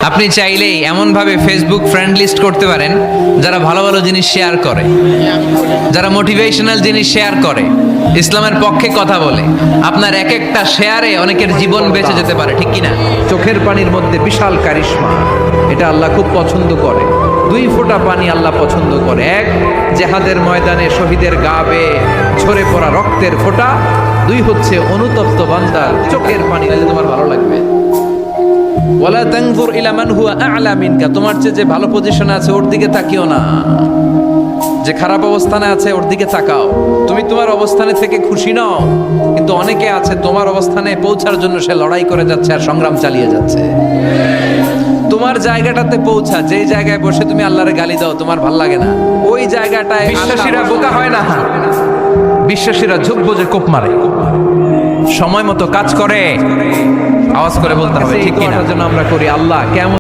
আপনি চাইলেই এমনভাবে ফেসবুক ফ্রেন্ড লিস্ট করতে পারেন যারা ভালো ভালো জিনিস শেয়ার করে, যারা মোটিভেশনাল জিনিস শেয়ার করে, ইসলামের পক্ষে কথা বলে। আপনার এক একটা শেয়ারে অনেকের জীবন বেঁচে যেতে পারে, ঠিক কিনা? চোখের পানির মধ্যে বিশাল কারিশমা, এটা আল্লাহ খুব পছন্দ করে। 2 ফোঁটা পানি আল্লাহ পছন্দ করে। এক, জেহাদের ময়দানে শহীদের গা বেয়ে ঝরে পড়া রক্তের ফোঁটা। 2 হচ্ছে অনুতপ্ত বান্দার চোখের পানি, তাহলে তোমার ভালো লাগবে। ওয়ালা তানজুর ইলা মান হুয়া আ'লা মিনকা, তোমার চেয়ে যে ভালো পজিশনে আছে ওর দিকে তাকিও না, যে খারাপ অবস্থানে আছে ওর দিকে তাকাও। তুমি তোমার অবস্থানে থেকে খুশি নও, কিন্তু অনেকে আছে তোমার অবস্থানে পৌঁছার জন্য সে লড়াই করে যাচ্ছে আর সংগ্রাম চালিয়ে যাচ্ছে। তোমার জায়গাটাতে পৌঁছা, যেই জায়গায় বসে তুমি আল্লাহরে গালি দাও তোমার ভাল লাগে না, ওই জায়গাটায় বিশ্বাসীরা বোকা হয় না, বিশ্বাসীরা ঝুঁক বোঝে কোপ মারে, সময় মতো কাজ করে। আওয়াজ করে বলতে হবে ঠিক কিনা? যেন আমরা করি। আল্লাহ কেমন